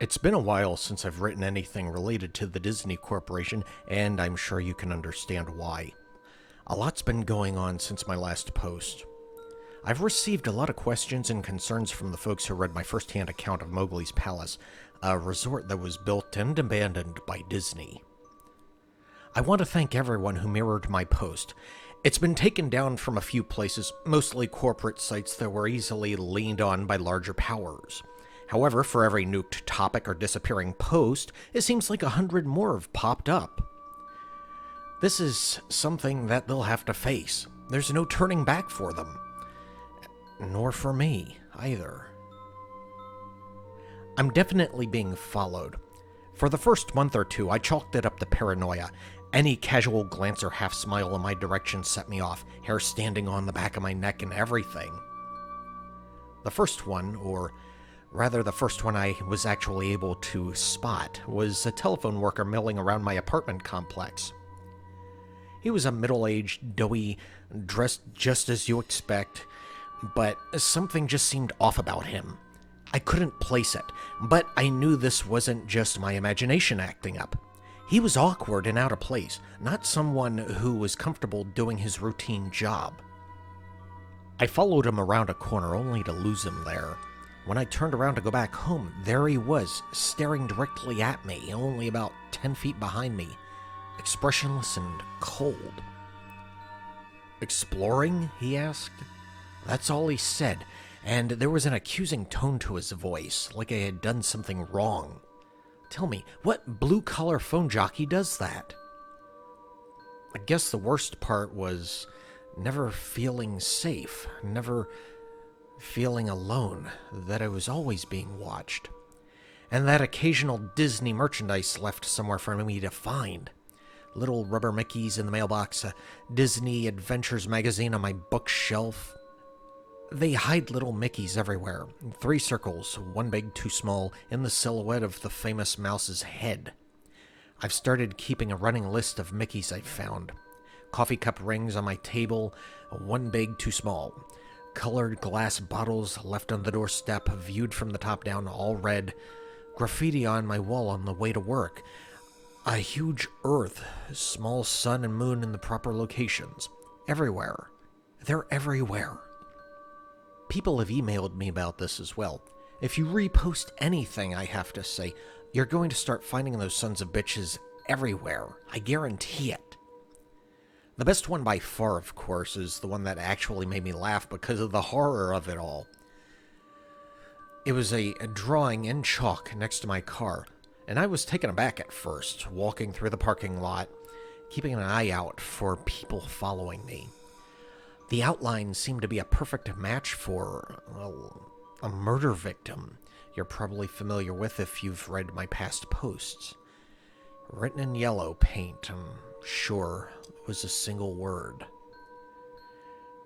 It's been a while since I've written anything related to the Disney Corporation, and I'm sure you can understand why. A lot's been going on since my last post. I've received a lot of questions and concerns from the folks who read my first-hand account of Mowgli's Palace, a resort that was built and abandoned by Disney. I want to thank everyone who mirrored my post. It's been taken down from a few places, mostly corporate sites that were easily leaned on by larger powers. However, for every nuked topic or disappearing post, it seems like 100 more have popped up. This is something that they'll have to face. There's no turning back for them. Nor for me, either. I'm definitely being followed. For the first month or two, I chalked it up to paranoia. Any casual glance or half smile in my direction set me off, hair standing on the back of my neck and everything. The first one, or rather the first one I was actually able to spot, was a telephone worker milling around my apartment complex. He was a middle-aged, doughy, dressed just as you expect, but something just seemed off about him. I couldn't place it, but I knew this wasn't just my imagination acting up. He was awkward and out of place, not someone who was comfortable doing his routine job. I followed him around a corner only to lose him there. When I turned around to go back home, there he was, staring directly at me, only about 10 feet behind me, expressionless and cold. "Exploring?" he asked. That's all he said, and there was an accusing tone to his voice, like I had done something wrong. Tell me, what blue-collar phone jockey does that? I guess the worst part was never feeling safe, never feeling alone, that I was always being watched, and that occasional Disney merchandise left somewhere for me to find. Little rubber Mickeys in the mailbox, a Disney Adventures magazine on my bookshelf. They hide little Mickeys everywhere, 3 circles, one big, 2 small, in the silhouette of the famous mouse's head. I've started keeping a running list of Mickeys I've found. Coffee cup rings on my table, 1 big, 2 small. Colored glass bottles left on the doorstep, viewed from the top down, all red. Graffiti on my wall on the way to work. A huge earth, small sun and moon in the proper locations. Everywhere. They're everywhere. People have emailed me about this as well. If you repost anything I have to say, you're going to start finding those sons of bitches everywhere. I guarantee it. The best one by far, of course, is the one that actually made me laugh because of the horror of it all. It was a drawing in chalk next to my car, and I was taken aback at first, walking through the parking lot, keeping an eye out for people following me. The outline seemed to be a perfect match for, well, a murder victim you're probably familiar with if you've read my past posts. Written in yellow paint, I'm sure it was a single word.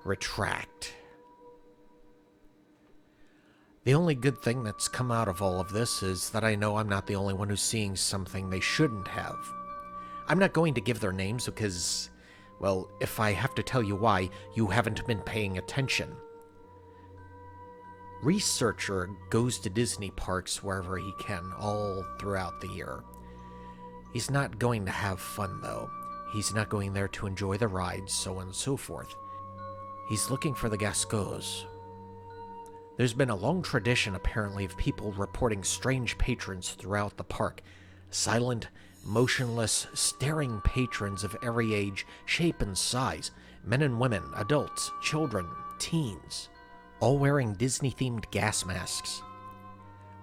Retract. The only good thing that's come out of all of this is that I know I'm not the only one who's seeing something they shouldn't have. I'm not going to give their names because, well, if I have to tell you why, you haven't been paying attention. Researcher goes to Disney parks wherever he can, all throughout the year. He's not going to have fun, though. He's not going there to enjoy the rides, so on and so forth. He's looking for the Gascons. There's been a long tradition, apparently, of people reporting strange patrons throughout the park. Silent, motionless, staring patrons of every age, shape, and size. Men and women, adults, children, teens. All wearing Disney-themed gas masks.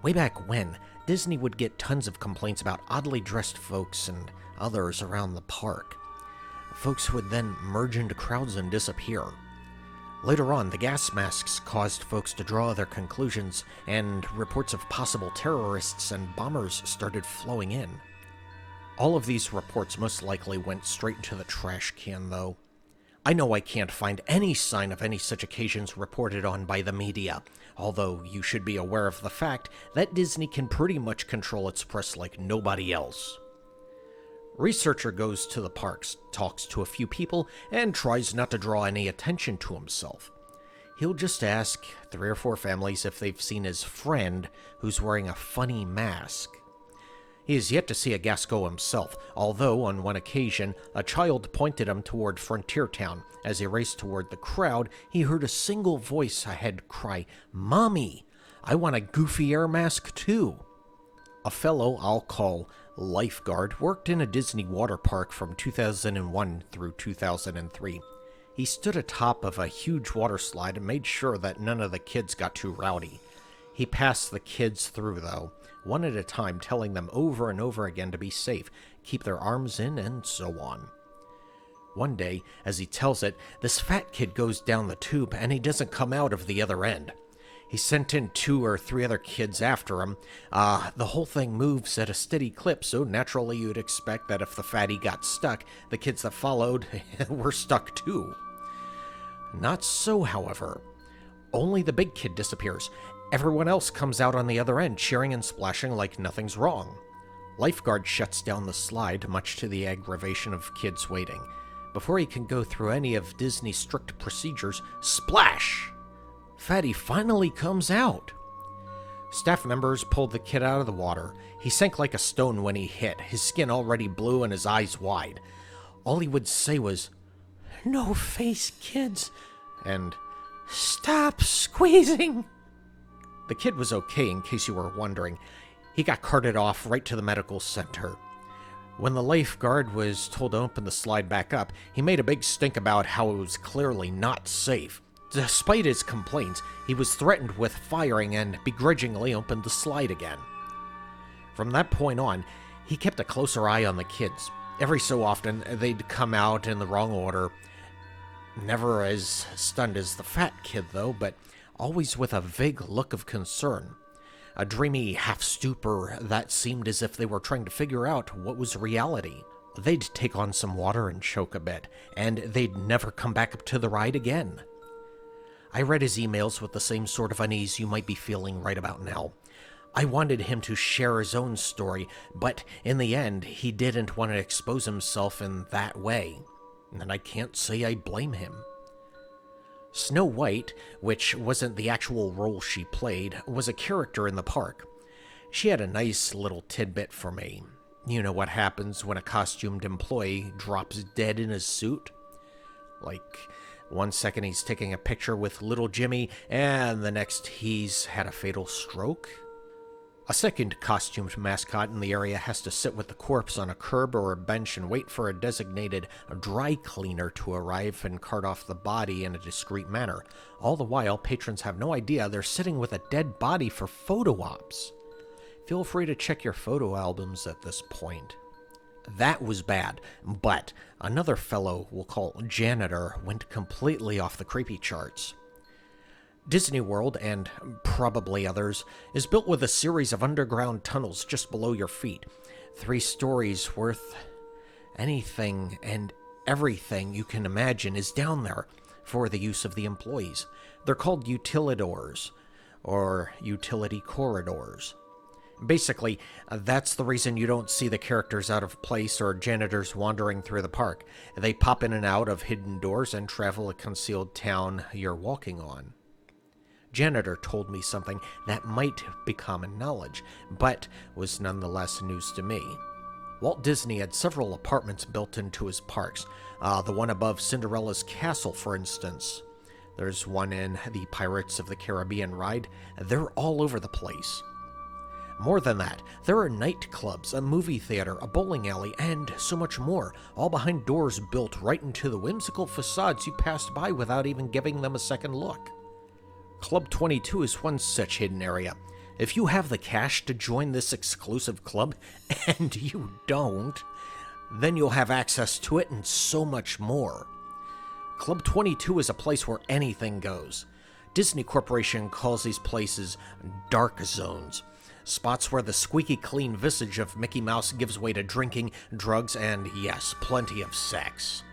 Way back when, Disney would get tons of complaints about oddly dressed folks and others around the park. Folks would then merge into crowds and disappear. Later on, the gas masks caused folks to draw their conclusions, and reports of possible terrorists and bombers started flowing in. All of these reports most likely went straight into the trash can, though. I know I can't find any sign of any such occasions reported on by the media, although you should be aware of the fact that Disney can pretty much control its press like nobody else. Researcher goes to the parks, talks to a few people, and tries not to draw any attention to himself. He'll just ask 3 or 4 families if they've seen his friend who's wearing a funny mask. He has yet to see a Gasco himself, although on one occasion a child pointed him toward Frontier Town. As he raced toward the crowd, he heard a single voice ahead cry, "Mommy, I want a goofy air mask too." A fellow I'll call Lifeguard worked in a Disney water park from 2001 through 2003. He stood atop of a huge water slide and made sure that none of the kids got too rowdy. He passed the kids through, though, one at a time, telling them over and over again to be safe, keep their arms in, and so on. One day, as he tells it, this fat kid goes down the tube and he doesn't come out of the other end. He sent in 2 or 3 other kids after him. The whole thing moves at a steady clip, so naturally you'd expect that if the fatty got stuck, the kids that followed were stuck too. Not so, however. Only the big kid disappears. Everyone else comes out on the other end, cheering and splashing like nothing's wrong. Lifeguard shuts down the slide, much to the aggravation of kids waiting. Before he can go through any of Disney's strict procedures, splash! Fatty finally comes out. Staff members pulled the kid out of the water. He sank like a stone when he hit, his skin already blue and his eyes wide. All he would say was, "No face, kids," and "Stop squeezing." The kid was okay, in case you were wondering. He got carted off right to the medical center. When the lifeguard was told to open the slide back up, he made a big stink about how it was clearly not safe. Despite his complaints, he was threatened with firing and begrudgingly opened the slide again. From that point on, he kept a closer eye on the kids. Every so often, they'd come out in the wrong order. Never as stunned as the fat kid, though, but always with a vague look of concern. A dreamy half-stupor that seemed as if they were trying to figure out what was reality. They'd take on some water and choke a bit, and they'd never come back up to the ride again. I read his emails with the same sort of unease you might be feeling right about now. I wanted him to share his own story, but in the end, he didn't want to expose himself in that way, and I can't say I blame him. Snow White, which wasn't the actual role she played, was a character in the park. She had a nice little tidbit for me. You know what happens when a costumed employee drops dead in his suit? Like, one second he's taking a picture with little Jimmy, and the next he's had a fatal stroke? A second costumed mascot in the area has to sit with the corpse on a curb or a bench and wait for a designated dry cleaner to arrive and cart off the body in a discreet manner. All the while, patrons have no idea they're sitting with a dead body for photo ops. Feel free to check your photo albums at this point. That was bad, but another fellow we'll call Janitor went completely off the creepy charts. Disney World, and probably others, is built with a series of underground tunnels just below your feet. 3 stories worth. Anything and everything you can imagine is down there for the use of the employees. They're called utilidors, or utility corridors. Basically, that's the reason you don't see the characters out of place or janitors wandering through the park. They pop in and out of hidden doors and travel a concealed town you're walking on. Janitor told me something that might be common knowledge, but was nonetheless news to me. Walt Disney had several apartments built into his parks. The one above Cinderella's castle, for instance. There's one in the Pirates of the Caribbean ride. They're all over the place. More than that, there are nightclubs, a movie theater, a bowling alley, and so much more, all behind doors built right into the whimsical facades you passed by without even giving them a second look. Club 22 is one such hidden area. If you have the cash to join this exclusive club, and you don't, then you'll have access to it and so much more. Club 22 is a place where anything goes. Disney Corporation calls these places dark zones. Spots where the squeaky clean visage of Mickey Mouse gives way to drinking, drugs, and yes, plenty of sex.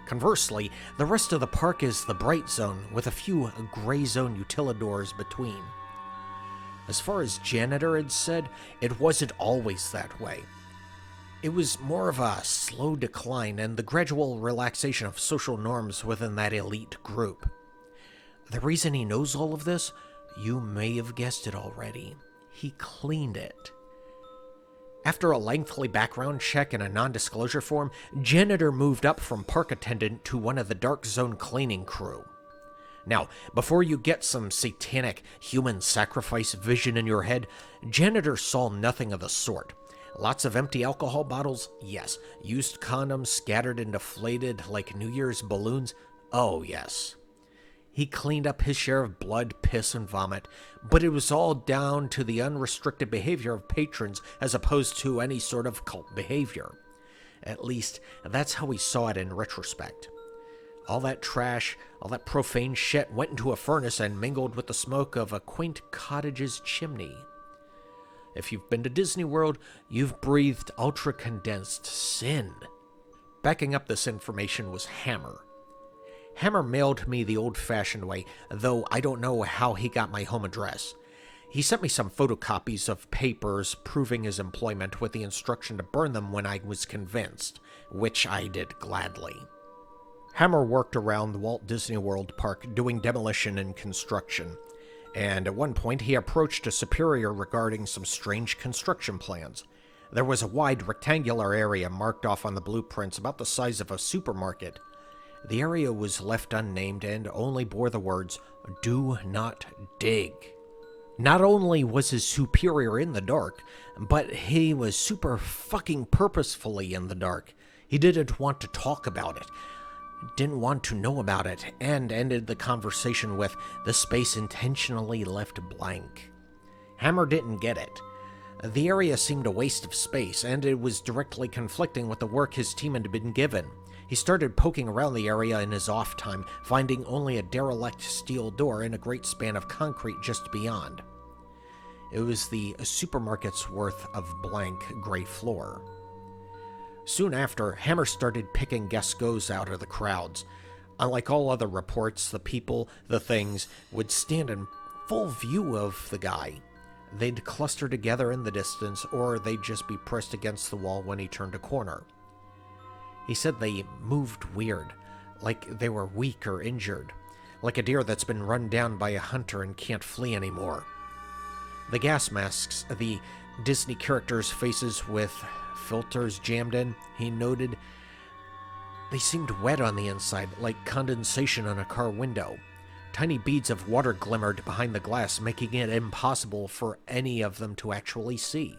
Conversely, the rest of the park is the bright zone, with a few gray zone utilidors between. As far as Janitor had said, it wasn't always that way. It was more of a slow decline and the gradual relaxation of social norms within that elite group. The reason he knows all of this, you may have guessed it already. He cleaned it. After a lengthy background check and a non-disclosure form, Janitor moved up from park attendant to one of the Dark Zone cleaning crew. Now, before you get some satanic human sacrifice vision in your head, Janitor saw nothing of the sort. Lots of empty alcohol bottles? Yes. Used condoms scattered and deflated like New Year's balloons? Oh, yes. He cleaned up his share of blood, piss, and vomit, but it was all down to the unrestricted behavior of patrons as opposed to any sort of cult behavior. At least, that's how he saw it in retrospect. All that trash, all that profane shit went into a furnace and mingled with the smoke of a quaint cottage's chimney. If you've been to Disney World, you've breathed ultra-condensed sin. Backing up this information was Hammer. Hammer mailed me the old-fashioned way, though I don't know how he got my home address. He sent me some photocopies of papers proving his employment with the instruction to burn them when I was convinced, which I did gladly. Hammer worked around the Walt Disney World Park doing demolition and construction, and at one point he approached a superior regarding some strange construction plans. There was a wide rectangular area marked off on the blueprints about the size of a supermarket. The area was left unnamed and only bore the words, "Do not dig." Not only was his superior in the dark, but he was super fucking purposefully in the dark. He didn't want to talk about it, didn't want to know about it, and ended the conversation with, "The space intentionally left blank." Hammer didn't get it. The area seemed a waste of space, and it was directly conflicting with the work his team had been given. He started poking around the area in his off time, finding only a derelict steel door and a great span of concrete just beyond. It was the supermarket's worth of blank gray floor. Soon after, Hammer started picking guest goes out of the crowds. Unlike all other reports, the people, the things, would stand in full view of the guy. They'd cluster together in the distance, or they'd just be pressed against the wall when he turned a corner. He said they moved weird, like they were weak or injured, like a deer that's been run down by a hunter and can't flee anymore. The gas masks, the Disney characters' faces with filters jammed in, he noted, they seemed wet on the inside, like condensation on a car window. Tiny beads of water glimmered behind the glass, making it impossible for any of them to actually see.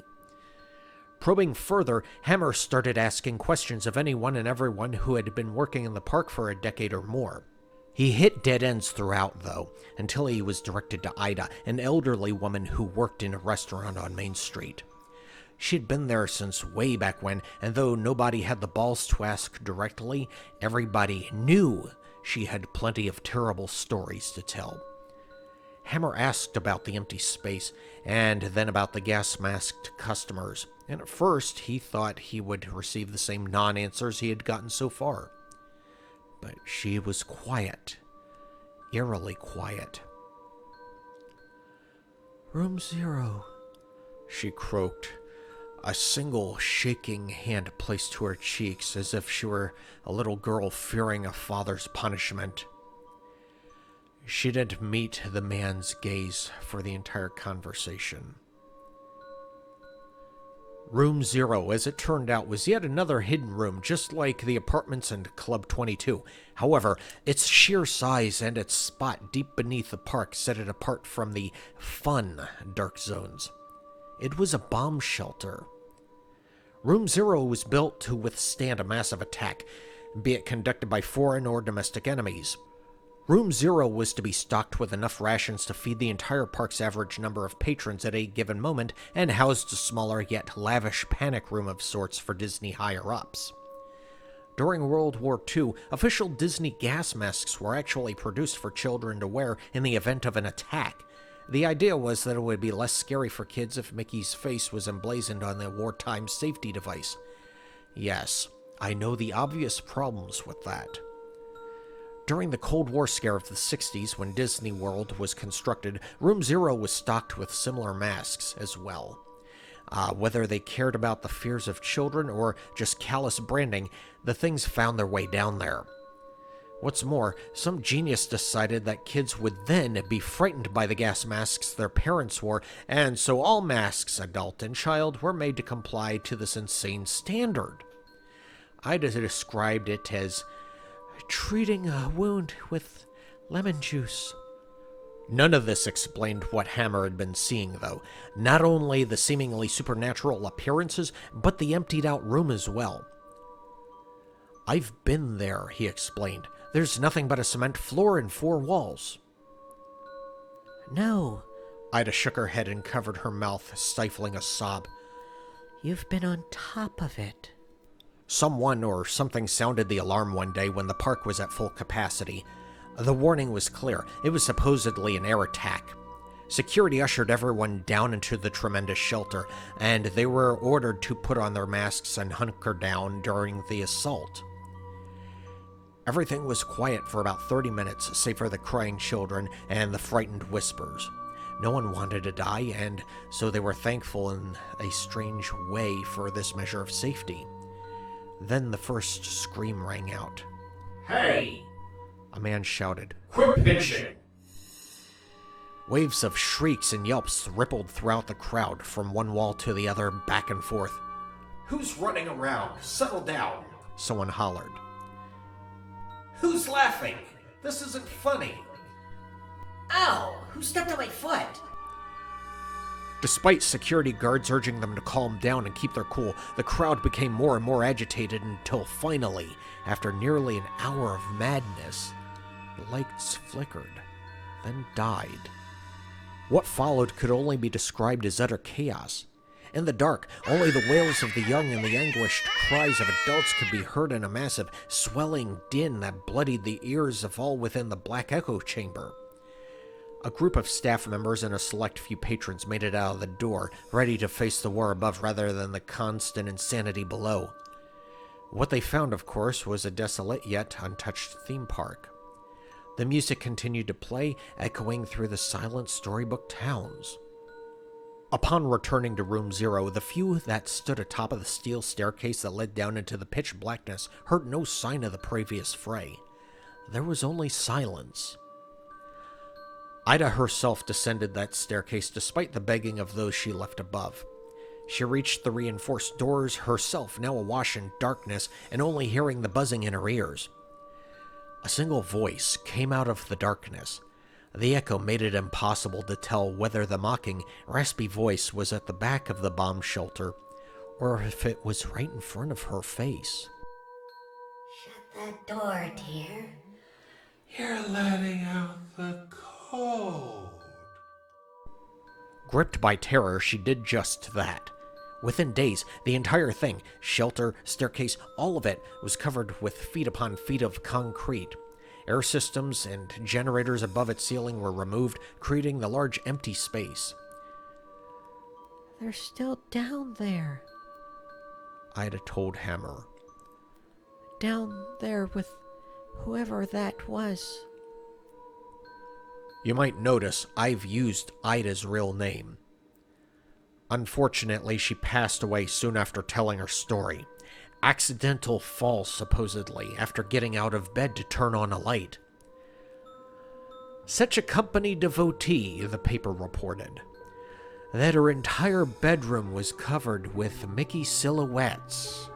Probing further, Hammer started asking questions of anyone and everyone who had been working in the park for a decade or more. He hit dead ends throughout, though, until he was directed to Ida, an elderly woman who worked in a restaurant on Main Street. She'd been there since way back when, and though nobody had the balls to ask directly, everybody knew she had plenty of terrible stories to tell. Hammer asked about the empty space, and then about the gas-masked customers, and at first he thought he would receive the same non-answers he had gotten so far. But she was quiet, eerily quiet. "Room 0, she croaked, a single shaking hand placed to her cheeks as if she were a little girl fearing a father's punishment. She didn't meet the man's gaze for the entire conversation. Room 0, as it turned out, was yet another hidden room, just like the apartments and Club 22. However, its sheer size and its spot deep beneath the park set it apart from the fun dark zones. It was a bomb shelter. Room 0 was built to withstand a massive attack, be it conducted by foreign or domestic enemies. Room 0 was to be stocked with enough rations to feed the entire park's average number of patrons at a given moment, and housed a smaller yet lavish panic room of sorts for Disney higher-ups. During World War II, official Disney gas masks were actually produced for children to wear in the event of an attack. The idea was that it would be less scary for kids if Mickey's face was emblazoned on the wartime safety device. Yes, I know the obvious problems with that. During the Cold War scare of the 60s, when Disney World was constructed, Room 0 was stocked with similar masks as well. Whether they cared about the fears of children or just callous branding, the things found their way down there. What's more, some genius decided that kids would then be frightened by the gas masks their parents wore, and so all masks, adult and child, were made to comply to this insane standard. Ida described it as treating a wound with lemon juice. None of this explained what Hammer had been seeing, though. Not only the seemingly supernatural appearances, but the emptied-out room as well. "I've been there," he explained. "There's nothing but a cement floor and 4 walls." "No." Ida shook her head and covered her mouth, stifling a sob. "You've been on top of it." Someone or something sounded the alarm one day when the park was at full capacity. The warning was clear. It was supposedly an air attack. Security ushered everyone down into the tremendous shelter, and they were ordered to put on their masks and hunker down during the assault. Everything was quiet for about 30 minutes, save for the crying children and the frightened whispers. No one wanted to die, and so they were thankful in a strange way for this measure of safety. Then the first scream rang out. "Hey!" A man shouted. "Quit pinching!" Waves of shrieks and yelps rippled throughout the crowd, from one wall to the other, back and forth. "Who's running around? Settle down!" Someone hollered. "Who's laughing? This isn't funny." Ow! Who stepped on my foot? Despite security guards urging them to calm down and keep their cool, the crowd became more and more agitated until finally, after nearly an hour of madness, the lights flickered, then died. What followed could only be described as utter chaos. In the dark, only the wails of the young and the anguished cries of adults could be heard in a massive, swelling din that bloodied the ears of all within the black echo chamber. A group of staff members and a select few patrons made it out of the door, ready to face the war above rather than the constant insanity below. What they found, of course, was a desolate yet untouched theme park. The music continued to play, echoing through the silent storybook towns. Upon returning to Room 0, the few that stood atop of the steel staircase that led down into the pitch blackness heard no sign of the previous fray. There was only silence. Ida herself descended that staircase despite the begging of those she left above. She reached the reinforced doors herself, now awash in darkness and only hearing the buzzing in her ears. A single voice came out of the darkness. The echo made it impossible to tell whether the mocking, raspy voice was at the back of the bomb shelter, or if it was right in front of her face. "Shut the door, dear." "You're letting out the cold." Gripped by terror, she did just that. Within days, the entire thing, shelter, staircase, all of it, was covered with feet upon feet of concrete. Air systems and generators above its ceiling were removed, creating the large empty space. "They're still down there." Ida told Hammer. "Down there with whoever that was." You might notice I've used Ida's real name. Unfortunately, she passed away soon after telling her story. Accidental fall, supposedly, after getting out of bed to turn on a light. Such a company devotee, the paper reported, that her entire bedroom was covered with Mickey silhouettes.